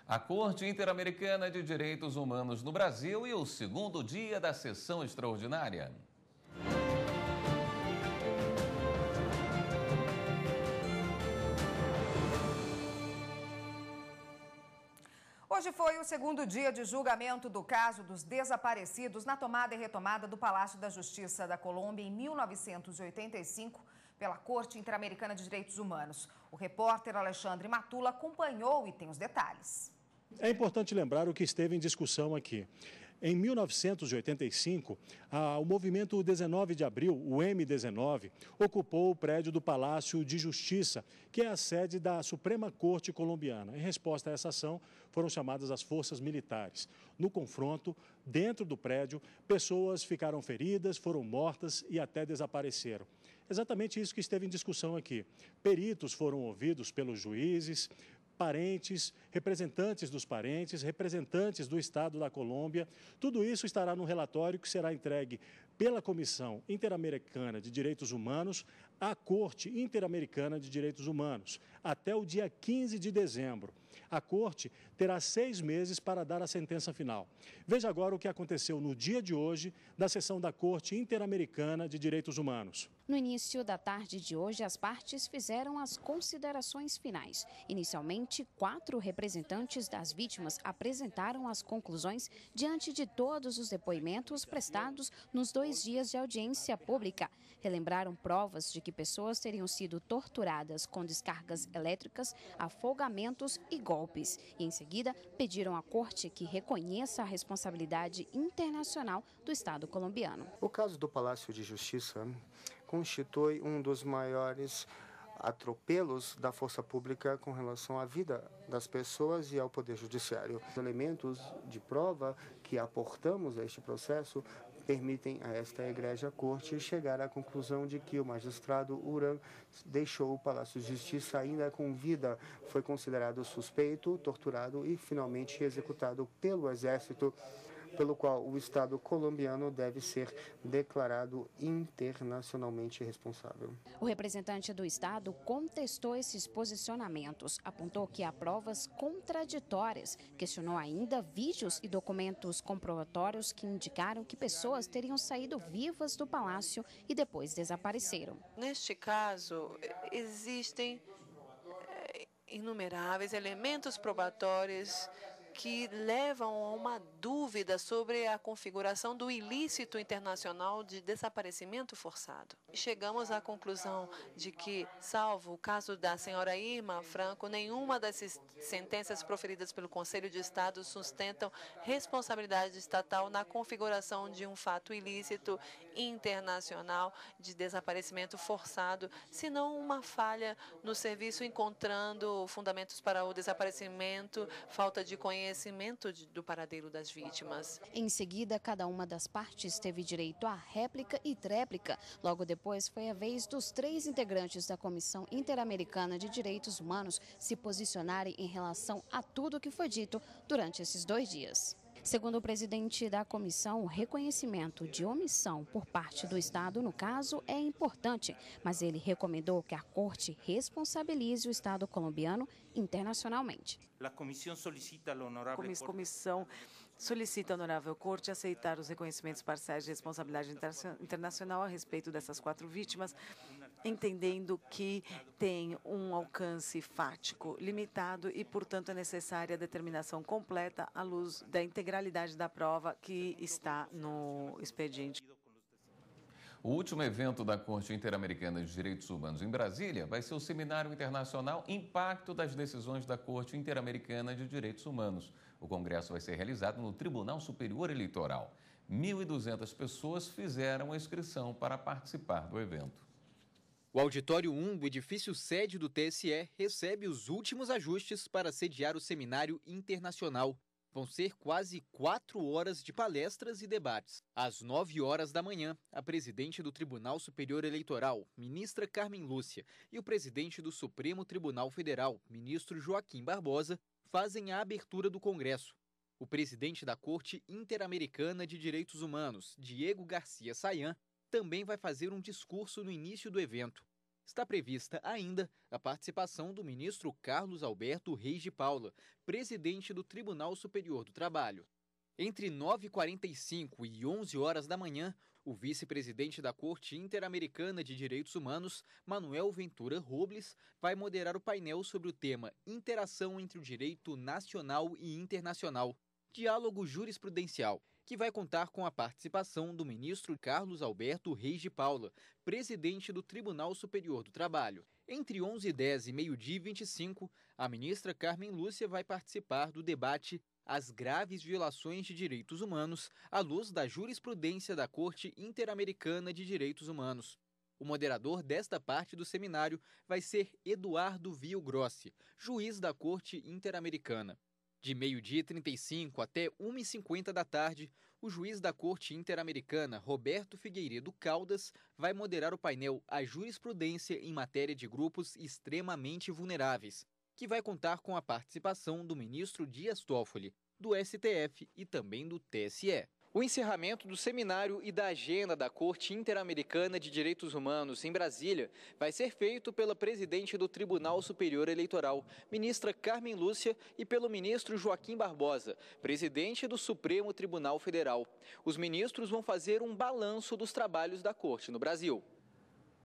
A Corte Interamericana de Direitos Humanos no Brasil e o segundo dia da sessão extraordinária. Hoje foi o segundo dia de julgamento do caso dos desaparecidos na tomada e retomada do Palácio da Justiça da Colômbia em 1985 pela Corte Interamericana de Direitos Humanos. O repórter Alexandre Matula acompanhou e tem os detalhes. É importante lembrar o que esteve em discussão aqui. Em 1985, o movimento 19 de abril, o M19, ocupou o prédio do Palácio de Justiça, que é a sede da Suprema Corte colombiana. Em resposta a essa ação, foram chamadas as forças militares. No confronto, dentro do prédio, pessoas ficaram feridas, foram mortas e até desapareceram. Exatamente isso que esteve em discussão aqui. Peritos foram ouvidos pelos juízes, parentes, representantes dos parentes, representantes do Estado da Colômbia. Tudo isso estará no relatório que será entregue pela Comissão Interamericana de Direitos Humanos à Corte Interamericana de Direitos Humanos, até o dia 15 de dezembro. A Corte terá 6 meses para dar a sentença final. Veja agora o que aconteceu no dia de hoje da sessão da Corte Interamericana de Direitos Humanos. No início da tarde de hoje, as partes fizeram as considerações finais. Inicialmente, 4 representantes das vítimas apresentaram as conclusões diante de todos os depoimentos prestados nos 2 dias de audiência pública. Relembraram provas de que pessoas teriam sido torturadas com descargas elétricas, afogamentos e golpes. E, em seguida, pediram à Corte que reconheça a responsabilidade internacional do Estado colombiano. O caso do Palácio de Justiça constitui um dos maiores atropelos da força pública com relação à vida das pessoas e ao Poder Judiciário. Os elementos de prova que aportamos a este processo permitem a esta egrégia corte chegar à conclusão de que o magistrado Uran deixou o Palácio de Justiça ainda com vida, foi considerado suspeito, torturado e finalmente executado pelo Exército, pelo qual o Estado colombiano deve ser declarado internacionalmente responsável. O representante do Estado contestou esses posicionamentos, apontou que há provas contraditórias, questionou ainda vídeos e documentos comprobatórios que indicaram que pessoas teriam saído vivas do palácio e depois desapareceram. Neste caso, existem inumeráveis elementos probatórios que levam a uma dúvida sobre a configuração do ilícito internacional de desaparecimento forçado. Chegamos à conclusão de que, salvo o caso da senhora Irma Franco, nenhuma das sentenças proferidas pelo Conselho de Estado sustentam responsabilidade estatal na configuração de um fato ilícito internacional de desaparecimento forçado, senão uma falha no serviço encontrando fundamentos para o desaparecimento, falta de conhecimento do paradeiro das vítimas. Em seguida, cada uma das partes teve direito à réplica e tréplica. Logo depois, foi a vez dos 3 integrantes da Comissão Interamericana de Direitos Humanos se posicionarem em relação a tudo o que foi dito durante esses 2 dias. Segundo o presidente da comissão, o reconhecimento de omissão por parte do Estado, no caso, é importante, mas ele recomendou que a Corte responsabilize o Estado colombiano internacionalmente. A comissão solicita à Honorável Corte aceitar os reconhecimentos parciais de responsabilidade internacional a respeito dessas 4 vítimas, entendendo que tem um alcance fático limitado e, portanto, é necessária a determinação completa à luz da integralidade da prova que está no expediente. O último evento da Corte Interamericana de Direitos Humanos em Brasília vai ser o Seminário Internacional Impacto das Decisões da Corte Interamericana de Direitos Humanos. O congresso vai ser realizado no Tribunal Superior Eleitoral. 1.200 pessoas fizeram a inscrição para participar do evento. O Auditório 1 do edifício sede do TSE recebe os últimos ajustes para sediar o Seminário Internacional. Vão ser quase 4 horas de palestras e debates. Às 9 horas da manhã, a presidente do Tribunal Superior Eleitoral, ministra Carmen Lúcia, e o presidente do Supremo Tribunal Federal, ministro Joaquim Barbosa, fazem a abertura do Congresso. O presidente da Corte Interamericana de Direitos Humanos, Diego Garcia Sayán, também vai fazer um discurso no início do evento. Está prevista ainda a participação do ministro Carlos Alberto Reis de Paula, presidente do Tribunal Superior do Trabalho. Entre 9h45 e 11 horas da manhã, o vice-presidente da Corte Interamericana de Direitos Humanos, Manuel Ventura Robles, vai moderar o painel sobre o tema Interação entre o Direito Nacional e Internacional, Diálogo Jurisprudencial, que vai contar com a participação do ministro Carlos Alberto Reis de Paula, presidente do Tribunal Superior do Trabalho. Entre 11h10 e meio-dia e 25, a ministra Carmen Lúcia vai participar do debate As graves violações de direitos humanos à luz da jurisprudência da Corte Interamericana de Direitos Humanos. O moderador desta parte do seminário vai ser Eduardo Villagrossi, juiz da Corte Interamericana. De meio-dia e 35 até 1h50 da tarde, o juiz da Corte Interamericana, Roberto Figueiredo Caldas, vai moderar o painel A Jurisprudência em Matéria de Grupos Extremamente Vulneráveis, que vai contar com a participação do ministro Dias Toffoli, do STF e também do TSE. O encerramento do seminário e da agenda da Corte Interamericana de Direitos Humanos em Brasília vai ser feito pela presidente do Tribunal Superior Eleitoral, ministra Carmen Lúcia, e pelo ministro Joaquim Barbosa, presidente do Supremo Tribunal Federal. Os ministros vão fazer um balanço dos trabalhos da Corte no Brasil.